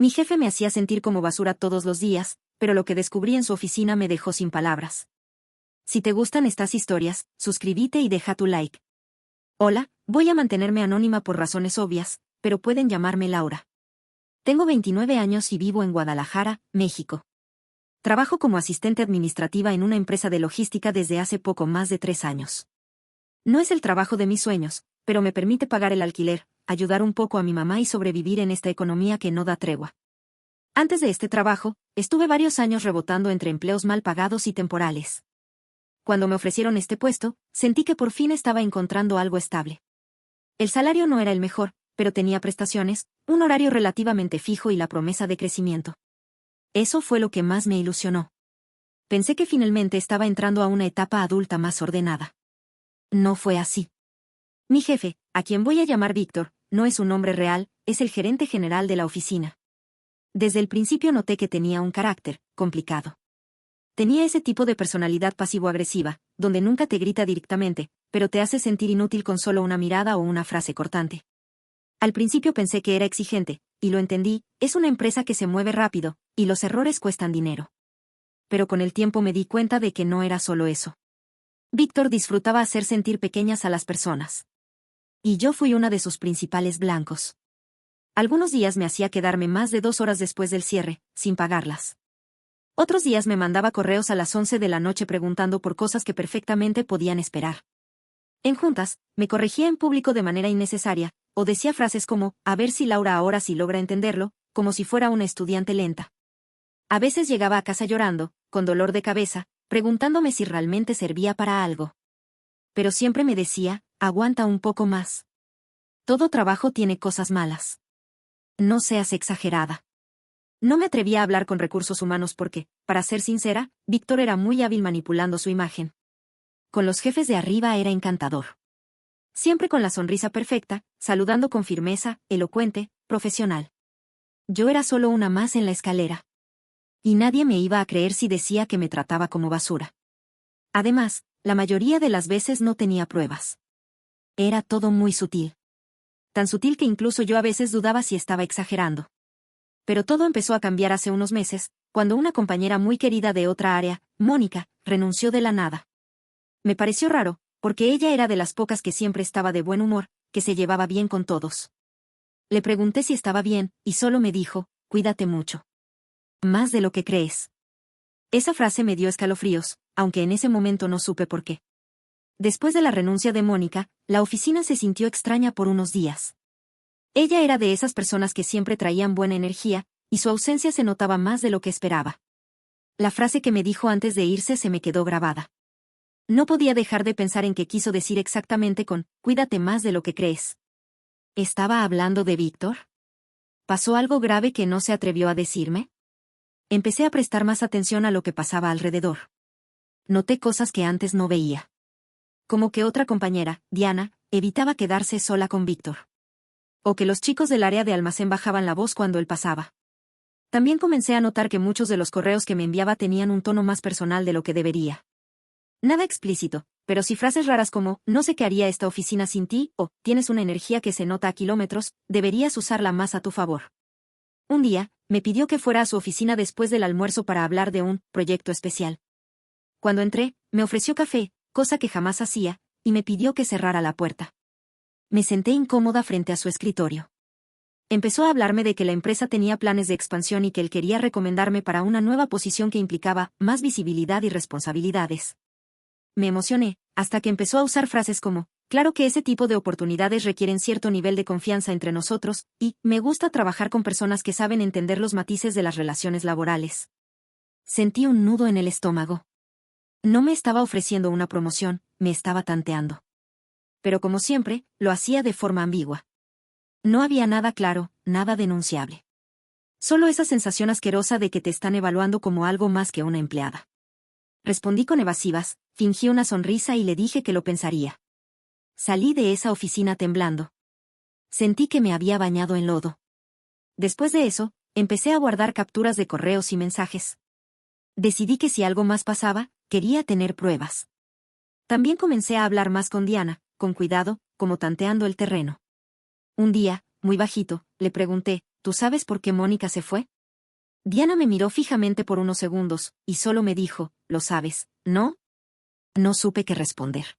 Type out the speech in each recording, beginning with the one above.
Mi jefe me hacía sentir como basura todos los días, pero lo que descubrí en su oficina me dejó sin palabras. Si te gustan estas historias, suscríbete y deja tu like. Hola, voy a mantenerme anónima por razones obvias, pero pueden llamarme Laura. Tengo 29 años y vivo en Guadalajara, México. Trabajo como asistente administrativa en una empresa de logística desde hace poco más de 3 años. No es el trabajo de mis sueños, pero me permite pagar el alquiler, ayudar un poco a mi mamá y sobrevivir en esta economía que no da tregua. Antes de este trabajo, estuve varios años rebotando entre empleos mal pagados y temporales. Cuando me ofrecieron este puesto, sentí que por fin estaba encontrando algo estable. El salario no era el mejor, pero tenía prestaciones, un horario relativamente fijo y la promesa de crecimiento. Eso fue lo que más me ilusionó. Pensé que finalmente estaba entrando a una etapa adulta más ordenada. No fue así. Mi jefe, a quien voy a llamar Víctor, no es un nombre real, es el gerente general de la oficina. Desde el principio noté que tenía un carácter complicado. Tenía ese tipo de personalidad pasivo-agresiva, donde nunca te grita directamente, pero te hace sentir inútil con solo una mirada o una frase cortante. Al principio pensé que era exigente, y lo entendí, es una empresa que se mueve rápido, y los errores cuestan dinero. Pero con el tiempo me di cuenta de que no era solo eso. Víctor disfrutaba hacer sentir pequeñas a las personas. Y yo fui una de sus principales blancos. Algunos días me hacía quedarme más de 2 horas después del cierre, sin pagarlas. Otros días me mandaba correos a las 11 de la noche preguntando por cosas que perfectamente podían esperar. En juntas, me corregía en público de manera innecesaria, o decía frases como, a ver si Laura ahora sí logra entenderlo, como si fuera una estudiante lenta. A veces llegaba a casa llorando, con dolor de cabeza, preguntándome si realmente servía para algo. Pero siempre me decía, aguanta un poco más. Todo trabajo tiene cosas malas. No seas exagerada. No me atrevía a hablar con recursos humanos porque, para ser sincera, Víctor era muy hábil manipulando su imagen. Con los jefes de arriba era encantador. Siempre con la sonrisa perfecta, saludando con firmeza, elocuente, profesional. Yo era solo una más en la escalera. Y nadie me iba a creer si decía que me trataba como basura. Además, la mayoría de las veces no tenía pruebas. Era todo muy sutil. Tan sutil que incluso yo a veces dudaba si estaba exagerando. Pero todo empezó a cambiar hace unos meses, cuando una compañera muy querida de otra área, Mónica, renunció de la nada. Me pareció raro, porque ella era de las pocas que siempre estaba de buen humor, que se llevaba bien con todos. Le pregunté si estaba bien, y solo me dijo, cuídate mucho. Más de lo que crees. Esa frase me dio escalofríos, aunque en ese momento no supe por qué. Después de la renuncia de Mónica, la oficina se sintió extraña por unos días. Ella era de esas personas que siempre traían buena energía, y su ausencia se notaba más de lo que esperaba. La frase que me dijo antes de irse se me quedó grabada. No podía dejar de pensar en qué quiso decir exactamente con, cuídate más de lo que crees. ¿Estaba hablando de Víctor? ¿Pasó algo grave que no se atrevió a decirme? Empecé a prestar más atención a lo que pasaba alrededor. Noté cosas que antes no veía. Como que otra compañera, Diana, evitaba quedarse sola con Víctor. O que los chicos del área de almacén bajaban la voz cuando él pasaba. También comencé a notar que muchos de los correos que me enviaba tenían un tono más personal de lo que debería. Nada explícito, pero sí frases raras como, no sé qué haría esta oficina sin ti, o, tienes una energía que se nota a kilómetros, deberías usarla más a tu favor. Un día, me pidió que fuera a su oficina después del almuerzo para hablar de un proyecto especial. Cuando entré, me ofreció café, cosa que jamás hacía, y me pidió que cerrara la puerta. Me senté incómoda frente a su escritorio. Empezó a hablarme de que la empresa tenía planes de expansión y que él quería recomendarme para una nueva posición que implicaba más visibilidad y responsabilidades. Me emocioné, hasta que empezó a usar frases como, claro que ese tipo de oportunidades requieren cierto nivel de confianza entre nosotros, y, me gusta trabajar con personas que saben entender los matices de las relaciones laborales. Sentí un nudo en el estómago. No me estaba ofreciendo una promoción, me estaba tanteando. Pero como siempre, lo hacía de forma ambigua. No había nada claro, nada denunciable. Solo esa sensación asquerosa de que te están evaluando como algo más que una empleada. Respondí con evasivas, fingí una sonrisa y le dije que lo pensaría. Salí de esa oficina temblando. Sentí que me había bañado en lodo. Después de eso, empecé a guardar capturas de correos y mensajes. Decidí que si algo más pasaba, quería tener pruebas. También comencé a hablar más con Diana, con cuidado, como tanteando el terreno. Un día, muy bajito, le pregunté, ¿tú sabes por qué Mónica se fue? Diana me miró fijamente por unos segundos, y solo me dijo, ¿lo sabes, no? No supe qué responder.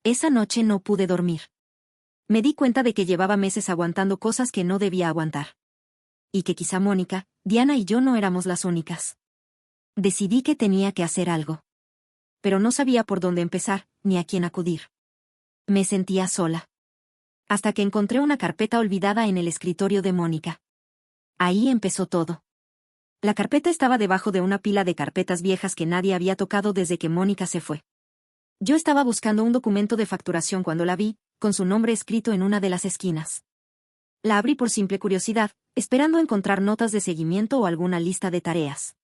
Esa noche no pude dormir. Me di cuenta de que llevaba meses aguantando cosas que no debía aguantar. Y que quizá Mónica, Diana y yo no éramos las únicas. Decidí que tenía que hacer algo. Pero no sabía por dónde empezar, ni a quién acudir. Me sentía sola. Hasta que encontré una carpeta olvidada en el escritorio de Mónica. Ahí empezó todo. La carpeta estaba debajo de una pila de carpetas viejas que nadie había tocado desde que Mónica se fue. Yo estaba buscando un documento de facturación cuando la vi, con su nombre escrito en una de las esquinas. La abrí por simple curiosidad, esperando encontrar notas de seguimiento o alguna lista de tareas.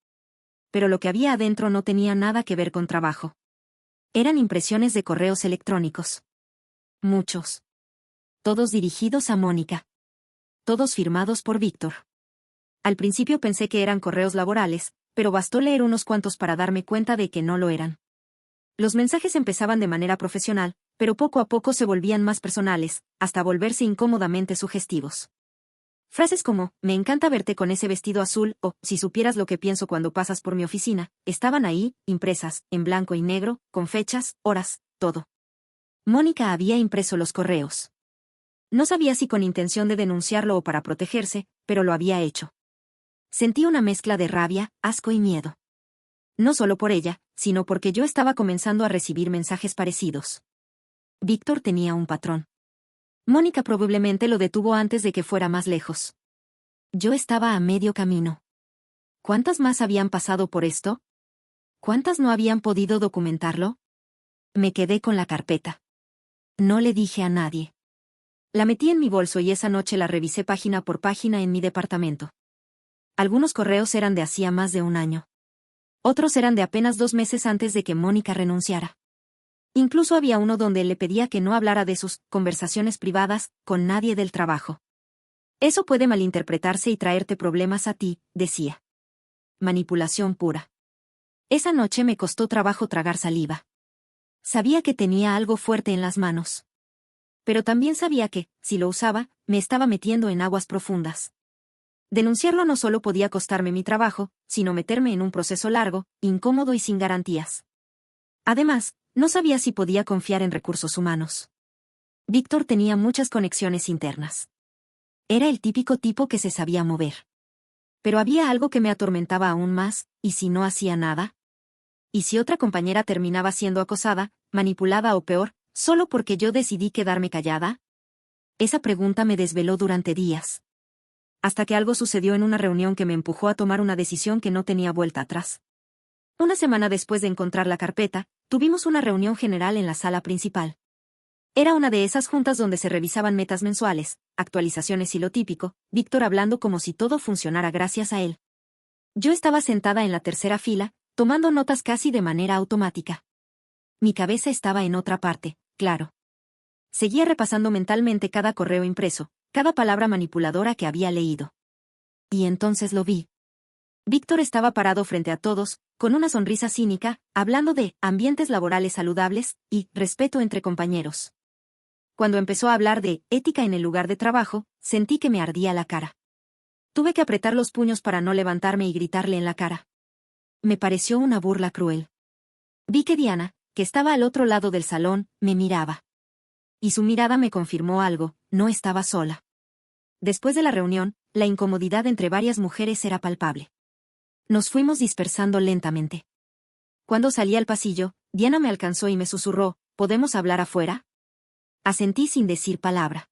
Pero lo que había adentro no tenía nada que ver con trabajo. Eran impresiones de correos electrónicos. Muchos. Todos dirigidos a Mónica. Todos firmados por Víctor. Al principio pensé que eran correos laborales, pero bastó leer unos cuantos para darme cuenta de que no lo eran. Los mensajes empezaban de manera profesional, pero poco a poco se volvían más personales, hasta volverse incómodamente sugestivos. Frases como, me encanta verte con ese vestido azul, o, si supieras lo que pienso cuando pasas por mi oficina, estaban ahí, impresas, en blanco y negro, con fechas, horas, todo. Mónica había impreso los correos. No sabía si con intención de denunciarlo o para protegerse, pero lo había hecho. Sentí una mezcla de rabia, asco y miedo. No solo por ella, sino porque yo estaba comenzando a recibir mensajes parecidos. Víctor tenía un patrón. Mónica probablemente lo detuvo antes de que fuera más lejos. Yo estaba a medio camino. ¿Cuántas más habían pasado por esto? ¿Cuántas no habían podido documentarlo? Me quedé con la carpeta. No le dije a nadie. La metí en mi bolso y esa noche la revisé página por página en mi departamento. Algunos correos eran de hacía más de un año. Otros eran de apenas 2 meses antes de que Mónica renunciara. Incluso había uno donde le pedía que no hablara de sus conversaciones privadas con nadie del trabajo. Eso puede malinterpretarse y traerte problemas a ti, decía. Manipulación pura. Esa noche me costó trabajo tragar saliva. Sabía que tenía algo fuerte en las manos. Pero también sabía que, si lo usaba, me estaba metiendo en aguas profundas. Denunciarlo no solo podía costarme mi trabajo, sino meterme en un proceso largo, incómodo y sin garantías. Además, no sabía si podía confiar en recursos humanos. Víctor tenía muchas conexiones internas. Era el típico tipo que se sabía mover. Pero había algo que me atormentaba aún más, ¿y si no hacía nada? ¿Y si otra compañera terminaba siendo acosada, manipulada o peor, solo porque yo decidí quedarme callada? Esa pregunta me desveló durante días. Hasta que algo sucedió en una reunión que me empujó a tomar una decisión que no tenía vuelta atrás. Una semana después de encontrar la carpeta, tuvimos una reunión general en la sala principal. Era una de esas juntas donde se revisaban metas mensuales, actualizaciones y lo típico, Víctor hablando como si todo funcionara gracias a él. Yo estaba sentada en la tercera fila, tomando notas casi de manera automática. Mi cabeza estaba en otra parte, claro. Seguía repasando mentalmente cada correo impreso, cada palabra manipuladora que había leído. Y entonces lo vi. Víctor estaba parado frente a todos, con una sonrisa cínica, hablando de ambientes laborales saludables y respeto entre compañeros. Cuando empezó a hablar de ética en el lugar de trabajo, sentí que me ardía la cara. Tuve que apretar los puños para no levantarme y gritarle en la cara. Me pareció una burla cruel. Vi que Diana, que estaba al otro lado del salón, me miraba. Y su mirada me confirmó algo, no estaba sola. Después de la reunión, la incomodidad entre varias mujeres era palpable. Nos fuimos dispersando lentamente. Cuando salí al pasillo, Diana me alcanzó y me susurró, ¿podemos hablar afuera? Asentí sin decir palabra.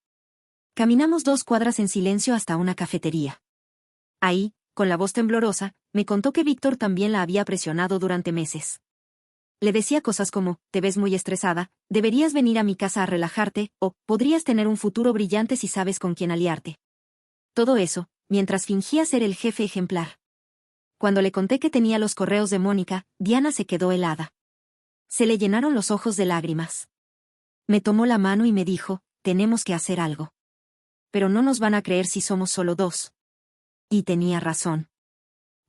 Caminamos 2 cuadras en silencio hasta una cafetería. Ahí, con la voz temblorosa, me contó que Víctor también la había presionado durante meses. Le decía cosas como, te ves muy estresada, deberías venir a mi casa a relajarte, o, podrías tener un futuro brillante si sabes con quién aliarte. Todo eso, mientras fingía ser el jefe ejemplar. Cuando le conté que tenía los correos de Mónica, Diana se quedó helada. Se le llenaron los ojos de lágrimas. Me tomó la mano y me dijo, tenemos que hacer algo. Pero no nos van a creer si somos solo 2. Y tenía razón.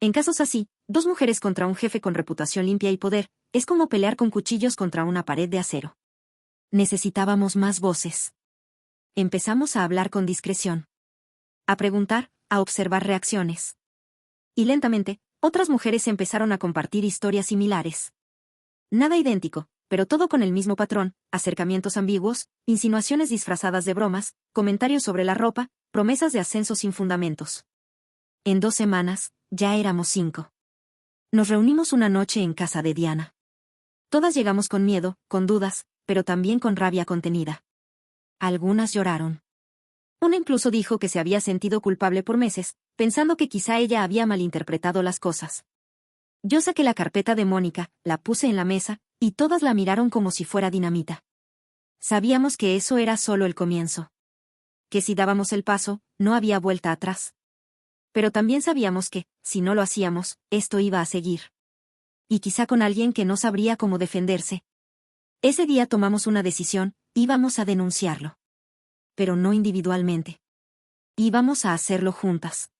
En casos así, 2 mujeres contra un jefe con reputación limpia y poder, es como pelear con cuchillos contra una pared de acero. Necesitábamos más voces. Empezamos a hablar con discreción. A preguntar, a observar reacciones. Y lentamente, otras mujeres empezaron a compartir historias similares. Nada idéntico, pero todo con el mismo patrón: acercamientos ambiguos, insinuaciones disfrazadas de bromas, comentarios sobre la ropa, promesas de ascenso sin fundamentos. En 2 semanas, ya éramos 5. Nos reunimos una noche en casa de Diana. Todas llegamos con miedo, con dudas, pero también con rabia contenida. Algunas lloraron. Una incluso dijo que se había sentido culpable por meses, pensando que quizá ella había malinterpretado las cosas. Yo saqué la carpeta de Mónica, la puse en la mesa, y todas la miraron como si fuera dinamita. Sabíamos que eso era solo el comienzo. Que si dábamos el paso, no había vuelta atrás. Pero también sabíamos que, si no lo hacíamos, esto iba a seguir. Y quizá con alguien que no sabría cómo defenderse. Ese día tomamos una decisión: íbamos a denunciarlo. Pero no individualmente. Íbamos a hacerlo juntas.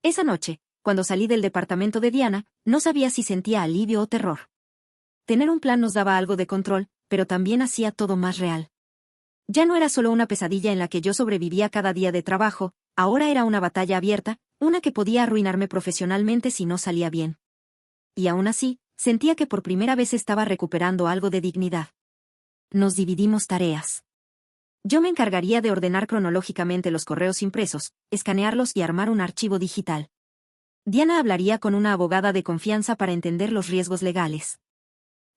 Esa noche, cuando salí del departamento de Diana, no sabía si sentía alivio o terror. Tener un plan nos daba algo de control, pero también hacía todo más real. Ya no era solo una pesadilla en la que yo sobrevivía cada día de trabajo, ahora era una batalla abierta, una que podía arruinarme profesionalmente si no salía bien. Y aún así, sentía que por primera vez estaba recuperando algo de dignidad. Nos dividimos tareas. Yo me encargaría de ordenar cronológicamente los correos impresos, escanearlos y armar un archivo digital. Diana hablaría con una abogada de confianza para entender los riesgos legales.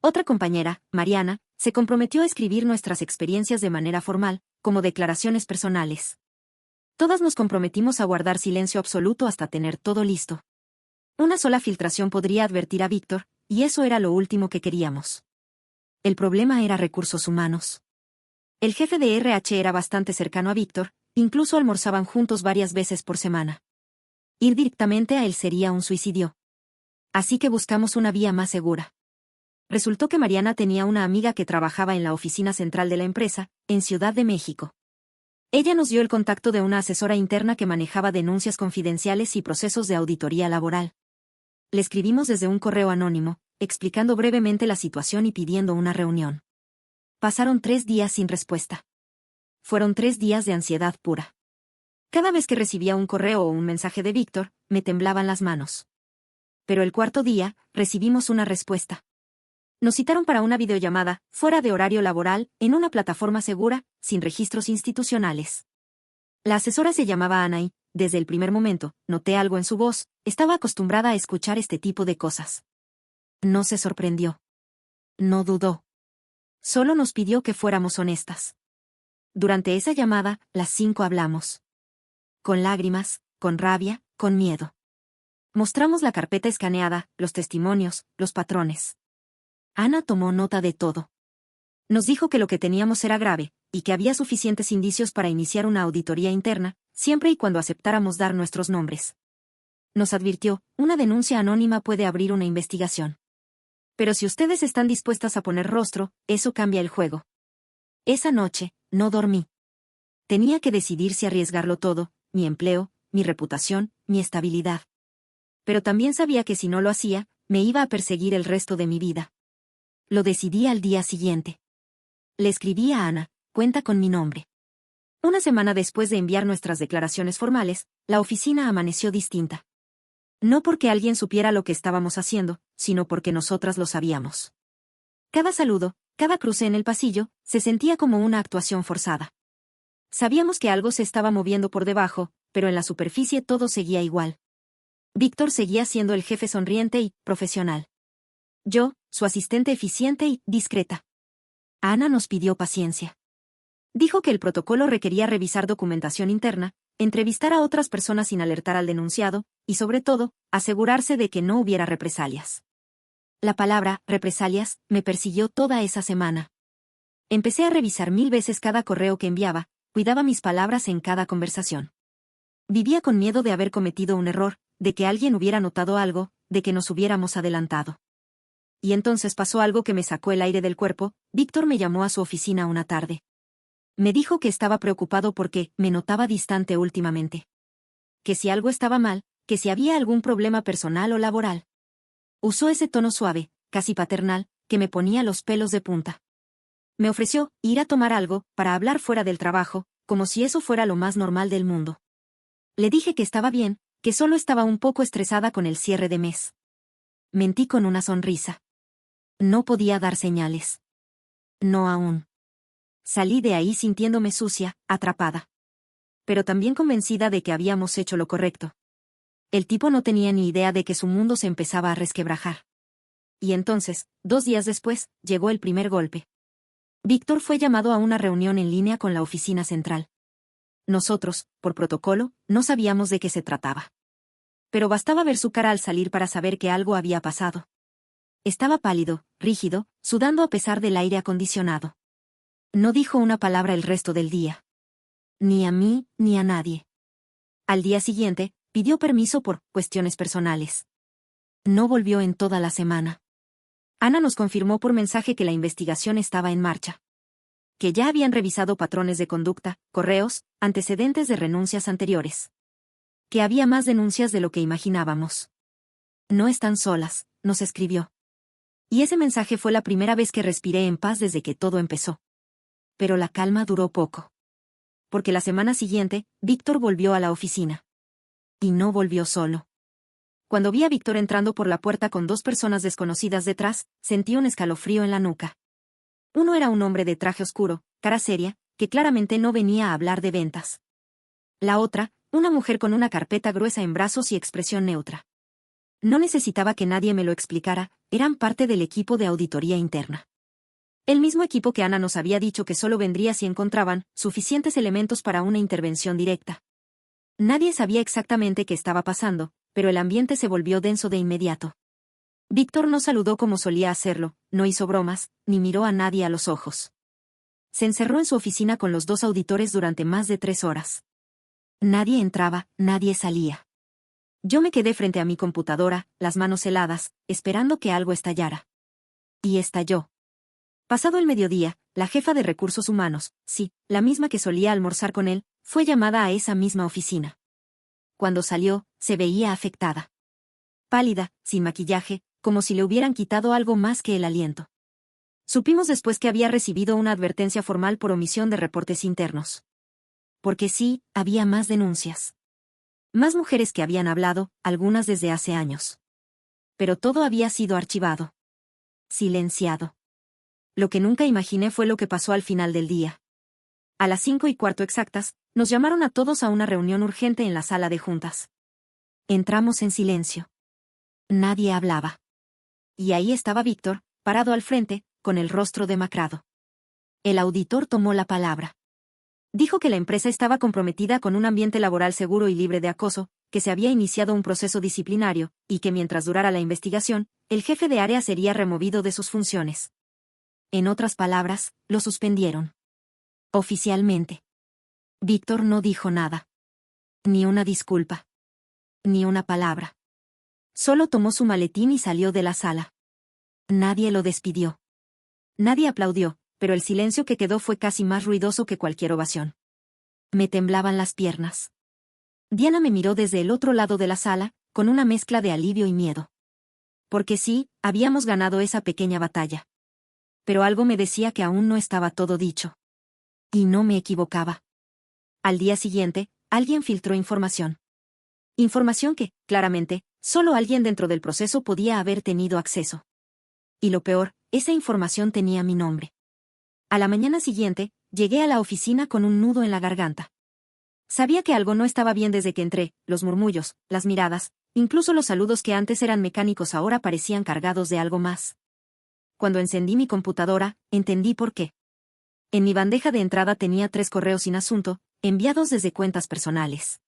Otra compañera, Mariana, se comprometió a escribir nuestras experiencias de manera formal, como declaraciones personales. Todas nos comprometimos a guardar silencio absoluto hasta tener todo listo. Una sola filtración podría advertir a Víctor, y eso era lo último que queríamos. El problema era recursos humanos. El jefe de RH era bastante cercano a Víctor, incluso almorzaban juntos varias veces por semana. Ir directamente a él sería un suicidio. Así que buscamos una vía más segura. Resultó que Mariana tenía una amiga que trabajaba en la oficina central de la empresa, en Ciudad de México. Ella nos dio el contacto de una asesora interna que manejaba denuncias confidenciales y procesos de auditoría laboral. Le escribimos desde un correo anónimo, explicando brevemente la situación y pidiendo una reunión. Pasaron 3 días sin respuesta. Fueron 3 días de ansiedad pura. Cada vez que recibía un correo o un mensaje de Víctor, me temblaban las manos. Pero el 4.º día, recibimos una respuesta. Nos citaron para una videollamada, fuera de horario laboral, en una plataforma segura, sin registros institucionales. La asesora se llamaba Ana y, desde el primer momento, noté algo en su voz: estaba acostumbrada a escuchar este tipo de cosas. No se sorprendió. No dudó. Solo nos pidió que fuéramos honestas. Durante esa llamada, las 5 hablamos. Con lágrimas, con rabia, con miedo. Mostramos la carpeta escaneada, los testimonios, los patrones. Ana tomó nota de todo. Nos dijo que lo que teníamos era grave, y que había suficientes indicios para iniciar una auditoría interna, siempre y cuando aceptáramos dar nuestros nombres. Nos advirtió: una denuncia anónima puede abrir una investigación. Pero si ustedes están dispuestas a poner rostro, eso cambia el juego. Esa noche, no dormí. Tenía que decidir si arriesgarlo todo: mi empleo, mi reputación, mi estabilidad. Pero también sabía que si no lo hacía, me iba a perseguir el resto de mi vida. Lo decidí al día siguiente. Le escribí a Ana: cuenta con mi nombre. Una semana después de enviar nuestras declaraciones formales, la oficina amaneció distinta. No porque alguien supiera lo que estábamos haciendo, sino porque nosotras lo sabíamos. Cada saludo, cada cruce en el pasillo, se sentía como una actuación forzada. Sabíamos que algo se estaba moviendo por debajo, pero en la superficie todo seguía igual. Víctor seguía siendo el jefe sonriente y profesional. Yo, su asistente eficiente y discreta. Ana nos pidió paciencia. Dijo que el protocolo requería revisar documentación interna, entrevistar a otras personas sin alertar al denunciado, y sobre todo, asegurarse de que no hubiera represalias. La palabra represalias me persiguió toda esa semana. Empecé a revisar 1000 veces cada correo que enviaba, cuidaba mis palabras en cada conversación. Vivía con miedo de haber cometido un error, de que alguien hubiera notado algo, de que nos hubiéramos adelantado. Y entonces pasó algo que me sacó el aire del cuerpo. Víctor me llamó a su oficina una tarde. Me dijo que estaba preocupado porque me notaba distante últimamente. Que si algo estaba mal, que si había algún problema personal o laboral. Usó ese tono suave, casi paternal, que me ponía los pelos de punta. Me ofreció ir a tomar algo, para hablar fuera del trabajo, como si eso fuera lo más normal del mundo. Le dije que estaba bien, que solo estaba un poco estresada con el cierre de mes. Mentí con una sonrisa. No podía dar señales. No aún. Salí de ahí sintiéndome sucia, atrapada. Pero también convencida de que habíamos hecho lo correcto. El tipo no tenía ni idea de que su mundo se empezaba a resquebrajar. Y entonces, 2 días después, llegó el primer golpe. Víctor fue llamado a una reunión en línea con la oficina central. Nosotros, por protocolo, no sabíamos de qué se trataba. Pero bastaba ver su cara al salir para saber que algo había pasado. Estaba pálido, rígido, sudando a pesar del aire acondicionado. No dijo una palabra el resto del día. Ni a mí, ni a nadie. Al día siguiente, pidió permiso por cuestiones personales. No volvió en toda la semana. Ana nos confirmó por mensaje que la investigación estaba en marcha. Que ya habían revisado patrones de conducta, correos, antecedentes de renuncias anteriores. Que había más denuncias de lo que imaginábamos. No están solas, nos escribió. Y ese mensaje fue la primera vez que respiré en paz desde que todo empezó. Pero la calma duró poco. Porque la semana siguiente, Víctor volvió a la oficina. Y no volvió solo. Cuando vi a Víctor entrando por la puerta con 2 personas desconocidas detrás, sentí un escalofrío en la nuca. Uno era un hombre de traje oscuro, cara seria, que claramente no venía a hablar de ventas. La otra, una mujer con una carpeta gruesa en brazos y expresión neutra. No necesitaba que nadie me lo explicara, eran parte del equipo de auditoría interna. El mismo equipo que Ana nos había dicho que solo vendría si encontraban suficientes elementos para una intervención directa. Nadie sabía exactamente qué estaba pasando, pero el ambiente se volvió denso de inmediato. Víctor no saludó como solía hacerlo, no hizo bromas, ni miró a nadie a los ojos. Se encerró en su oficina con los 2 auditores durante más de 3 horas. Nadie entraba, nadie salía. Yo me quedé frente a mi computadora, las manos heladas, esperando que algo estallara. Y estalló. Pasado el mediodía, la jefa de recursos humanos, sí, la misma que solía almorzar con él, fue llamada a esa misma oficina. Cuando salió, se veía afectada. Pálida, sin maquillaje, como si le hubieran quitado algo más que el aliento. Supimos después que había recibido una advertencia formal por omisión de reportes internos. Porque sí, había más denuncias. Más mujeres que habían hablado, algunas desde hace años. Pero todo había sido archivado. Silenciado. Lo que nunca imaginé fue lo que pasó al final del día. A las 5:15 exactas, nos llamaron a todos a una reunión urgente en la sala de juntas. Entramos en silencio. Nadie hablaba. Y ahí estaba Víctor, parado al frente, con el rostro demacrado. El auditor tomó la palabra. Dijo que la empresa estaba comprometida con un ambiente laboral seguro y libre de acoso, que se había iniciado un proceso disciplinario, y que mientras durara la investigación, el jefe de área sería removido de sus funciones. En otras palabras, lo suspendieron. Oficialmente. Víctor no dijo nada. Ni una disculpa. Ni una palabra. Solo tomó su maletín y salió de la sala. Nadie lo despidió. Nadie aplaudió, pero el silencio que quedó fue casi más ruidoso que cualquier ovación. Me temblaban las piernas. Diana me miró desde el otro lado de la sala, con una mezcla de alivio y miedo. Porque sí, habíamos ganado esa pequeña batalla. Pero algo me decía que aún no estaba todo dicho. Y no me equivocaba. Al día siguiente, alguien filtró información. Información que, claramente, solo alguien dentro del proceso podía haber tenido acceso. Y lo peor, esa información tenía mi nombre. A la mañana siguiente, llegué a la oficina con un nudo en la garganta. Sabía que algo no estaba bien desde que entré, los murmullos, las miradas, incluso los saludos que antes eran mecánicos ahora parecían cargados de algo más. Cuando encendí mi computadora, entendí por qué. En mi bandeja de entrada tenía 3 correos sin asunto, enviados desde cuentas personales.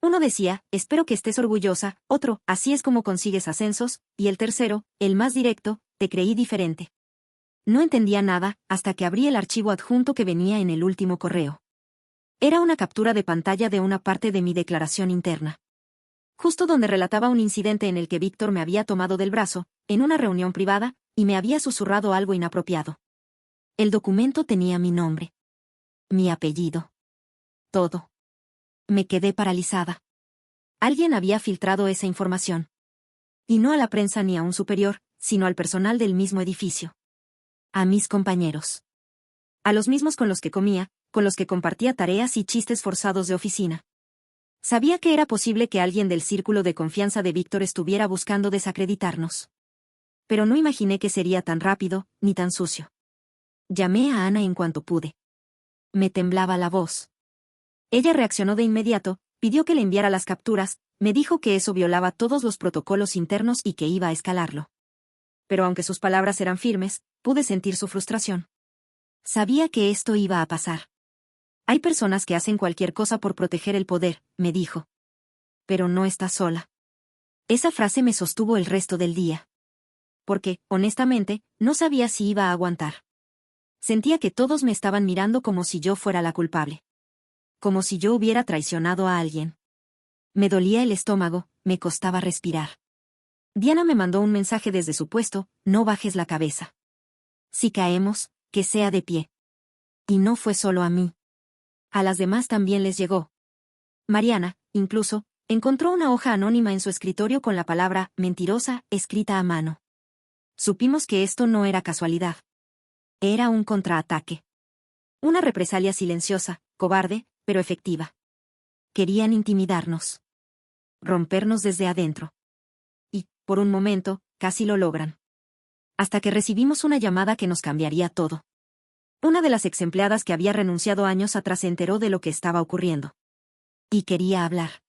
Uno decía, espero que estés orgullosa, otro, así es como consigues ascensos, y el tercero, el más directo, te creí diferente. No entendía nada, hasta que abrí el archivo adjunto que venía en el último correo. Era una captura de pantalla de una parte de mi declaración interna. Justo donde relataba un incidente en el que Víctor me había tomado del brazo, en una reunión privada, y me había susurrado algo inapropiado. El documento tenía mi nombre. Mi apellido. Todo. Me quedé paralizada. Alguien había filtrado esa información. Y no a la prensa ni a un superior, sino al personal del mismo edificio. A mis compañeros. A los mismos con los que comía, con los que compartía tareas y chistes forzados de oficina. Sabía que era posible que alguien del círculo de confianza de Víctor estuviera buscando desacreditarnos. Pero no imaginé que sería tan rápido, ni tan sucio. Llamé a Ana en cuanto pude. Me temblaba la voz. Ella reaccionó de inmediato, pidió que le enviara las capturas, me dijo que eso violaba todos los protocolos internos y que iba a escalarlo. Pero aunque sus palabras eran firmes, pude sentir su frustración. Sabía que esto iba a pasar. Hay personas que hacen cualquier cosa por proteger el poder, me dijo. Pero no estás sola. Esa frase me sostuvo el resto del día. Porque, honestamente, no sabía si iba a aguantar. Sentía que todos me estaban mirando como si yo fuera la culpable. Como si yo hubiera traicionado a alguien. Me dolía el estómago, me costaba respirar. Diana me mandó un mensaje desde su puesto: no bajes la cabeza. Si caemos, que sea de pie. Y no fue solo a mí. A las demás también les llegó. Mariana, incluso, encontró una hoja anónima en su escritorio con la palabra mentirosa escrita a mano. Supimos que esto no era casualidad. Era un contraataque. Una represalia silenciosa, cobarde, pero efectiva. Querían intimidarnos. Rompernos desde adentro. Y, por un momento, casi lo logran. Hasta que recibimos una llamada que nos cambiaría todo. Una de las exempleadas que había renunciado años atrás se enteró de lo que estaba ocurriendo. Y quería hablar.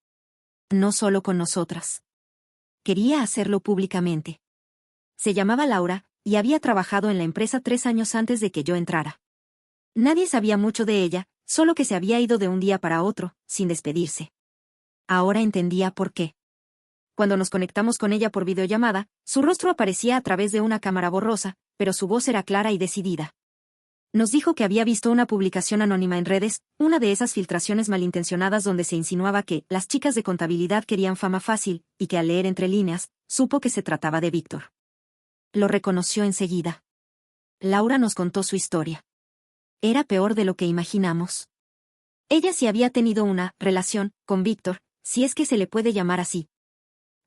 No solo con nosotras. Quería hacerlo públicamente. Se llamaba Laura, y había trabajado en la empresa 3 años antes de que yo entrara. Nadie sabía mucho de ella, solo que se había ido de un día para otro, sin despedirse. Ahora entendía por qué. Cuando nos conectamos con ella por videollamada, su rostro aparecía a través de una cámara borrosa, pero su voz era clara y decidida. Nos dijo que había visto una publicación anónima en redes, una de esas filtraciones malintencionadas donde se insinuaba que las chicas de contabilidad querían fama fácil, y que al leer entre líneas, supo que se trataba de Víctor. Lo reconoció enseguida. Laura nos contó su historia. Era peor de lo que imaginamos. Ella sí había tenido una relación con Víctor, si es que se le puede llamar así.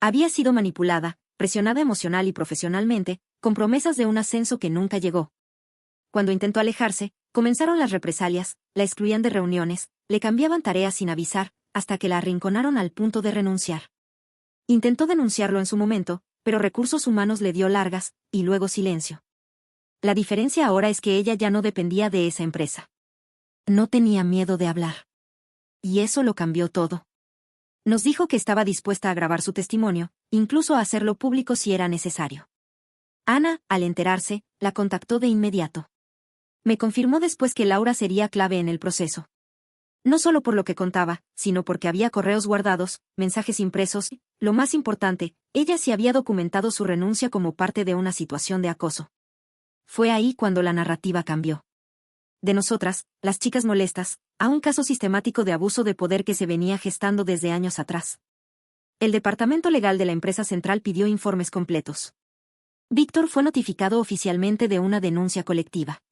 Había sido manipulada, presionada emocional y profesionalmente, con promesas de un ascenso que nunca llegó. Cuando intentó alejarse, comenzaron las represalias, la excluían de reuniones, le cambiaban tareas sin avisar, hasta que la arrinconaron al punto de renunciar. Intentó denunciarlo en su momento, pero Recursos Humanos le dio largas, y luego silencio. La diferencia ahora es que ella ya no dependía de esa empresa. No tenía miedo de hablar. Y eso lo cambió todo. Nos dijo que estaba dispuesta a grabar su testimonio, incluso a hacerlo público si era necesario. Ana, al enterarse, la contactó de inmediato. Me confirmó después que Laura sería clave en el proceso. No solo por lo que contaba, sino porque había correos guardados, mensajes impresos y, lo más importante, ella sí había documentado su renuncia como parte de una situación de acoso. Fue ahí cuando la narrativa cambió. De nosotras, las chicas molestas, a un caso sistemático de abuso de poder que se venía gestando desde años atrás. El departamento legal de la empresa central pidió informes completos. Víctor fue notificado oficialmente de una denuncia colectiva.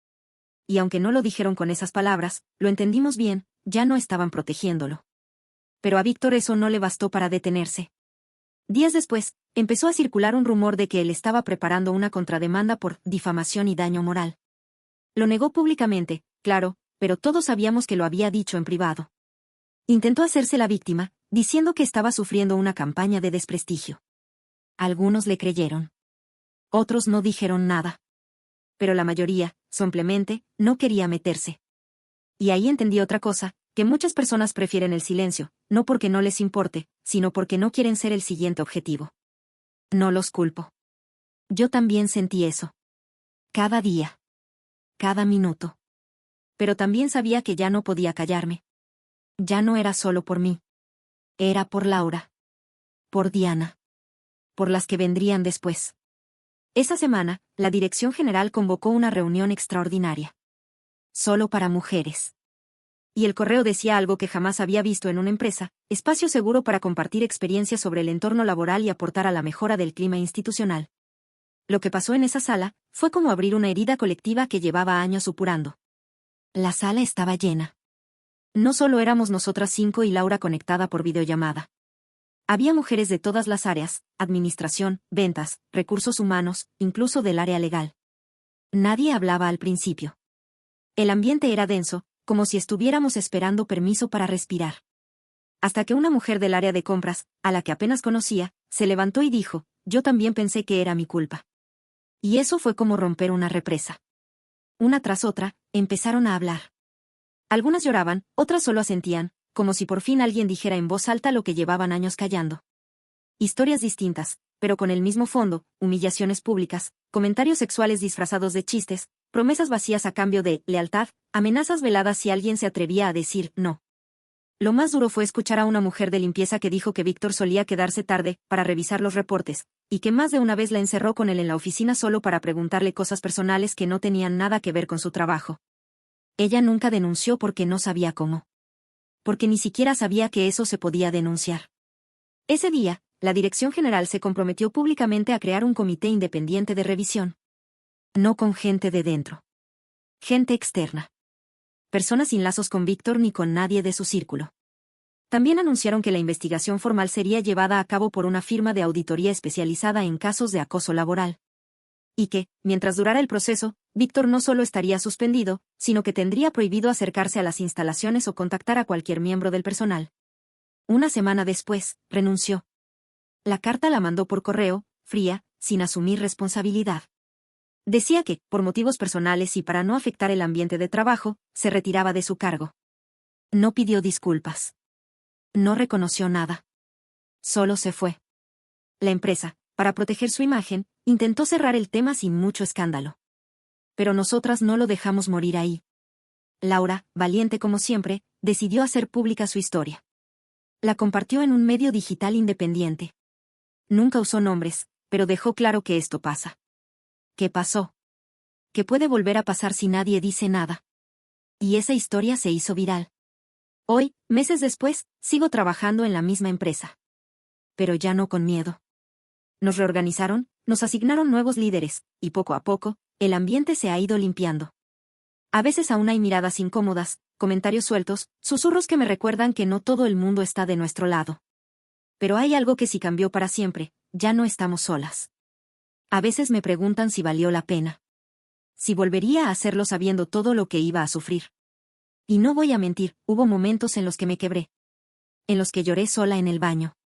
Y aunque no lo dijeron con esas palabras, lo entendimos bien, ya no estaban protegiéndolo. Pero a Víctor eso no le bastó para detenerse. Días después, empezó a circular un rumor de que él estaba preparando una contrademanda por difamación y daño moral. Lo negó públicamente, claro, pero todos sabíamos que lo había dicho en privado. Intentó hacerse la víctima, diciendo que estaba sufriendo una campaña de desprestigio. Algunos le creyeron. Otros no dijeron nada. Pero la mayoría, simplemente, no quería meterse. Y ahí entendí otra cosa, que muchas personas prefieren el silencio, no porque no les importe, sino porque no quieren ser el siguiente objetivo. No los culpo. Yo también sentí eso. Cada día. Cada minuto. Pero también sabía que ya no podía callarme. Ya no era solo por mí. Era por Laura. Por Diana. Por las que vendrían después. Esa semana, la Dirección General convocó una reunión extraordinaria. Solo para mujeres. Y el correo decía algo que jamás había visto en una empresa: espacio seguro para compartir experiencias sobre el entorno laboral y aportar a la mejora del clima institucional. Lo que pasó en esa sala fue como abrir una herida colectiva que llevaba años supurando. La sala estaba llena. No solo éramos nosotras 5 y Laura conectada por videollamada. Había mujeres de todas las áreas: administración, ventas, recursos humanos, incluso del área legal. Nadie hablaba al principio. El ambiente era denso, como si estuviéramos esperando permiso para respirar. Hasta que una mujer del área de compras, a la que apenas conocía, se levantó y dijo, yo también pensé que era mi culpa. Y eso fue como romper una represa. Una tras otra, empezaron a hablar. Algunas lloraban, otras solo asentían, como si por fin alguien dijera en voz alta lo que llevaban años callando. Historias distintas, pero con el mismo fondo, humillaciones públicas, comentarios sexuales disfrazados de chistes, promesas vacías a cambio de lealtad, amenazas veladas si alguien se atrevía a decir no. Lo más duro fue escuchar a una mujer de limpieza que dijo que Víctor solía quedarse tarde para revisar los reportes, y que más de una vez la encerró con él en la oficina solo para preguntarle cosas personales que no tenían nada que ver con su trabajo. Ella nunca denunció porque no sabía cómo. Porque ni siquiera sabía que eso se podía denunciar. Ese día, la Dirección General se comprometió públicamente a crear un comité independiente de revisión. No con gente de dentro. Gente externa. Personas sin lazos con Víctor ni con nadie de su círculo. También anunciaron que la investigación formal sería llevada a cabo por una firma de auditoría especializada en casos de acoso laboral. Y que, mientras durara el proceso, Víctor no solo estaría suspendido, sino que tendría prohibido acercarse a las instalaciones o contactar a cualquier miembro del personal. Una semana después, renunció. La carta la mandó por correo, fría, sin asumir responsabilidad. Decía que, por motivos personales y para no afectar el ambiente de trabajo, se retiraba de su cargo. No pidió disculpas. No reconoció nada. Solo se fue. La empresa, para proteger su imagen, intentó cerrar el tema sin mucho escándalo. Pero nosotras no lo dejamos morir ahí. Laura, valiente como siempre, decidió hacer pública su historia. La compartió en un medio digital independiente. Nunca usó nombres, pero dejó claro que esto pasa. ¿Qué pasó? Que puede volver a pasar si nadie dice nada. Y esa historia se hizo viral. Hoy, meses después, sigo trabajando en la misma empresa. Pero ya no con miedo. Nos reorganizaron, nos asignaron nuevos líderes, y poco a poco, el ambiente se ha ido limpiando. A veces aún hay miradas incómodas, comentarios sueltos, susurros que me recuerdan que no todo el mundo está de nuestro lado. Pero hay algo que sí cambió para siempre, ya no estamos solas. A veces me preguntan si valió la pena. Si volvería a hacerlo sabiendo todo lo que iba a sufrir. Y no voy a mentir, hubo momentos en los que me quebré. En los que lloré sola en el baño.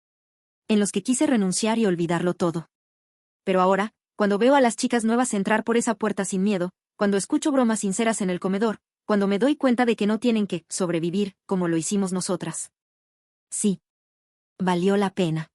En los que quise renunciar y olvidarlo todo. Pero ahora, cuando veo a las chicas nuevas entrar por esa puerta sin miedo, cuando escucho bromas sinceras en el comedor, cuando me doy cuenta de que no tienen que sobrevivir como lo hicimos nosotras. Sí. Valió la pena.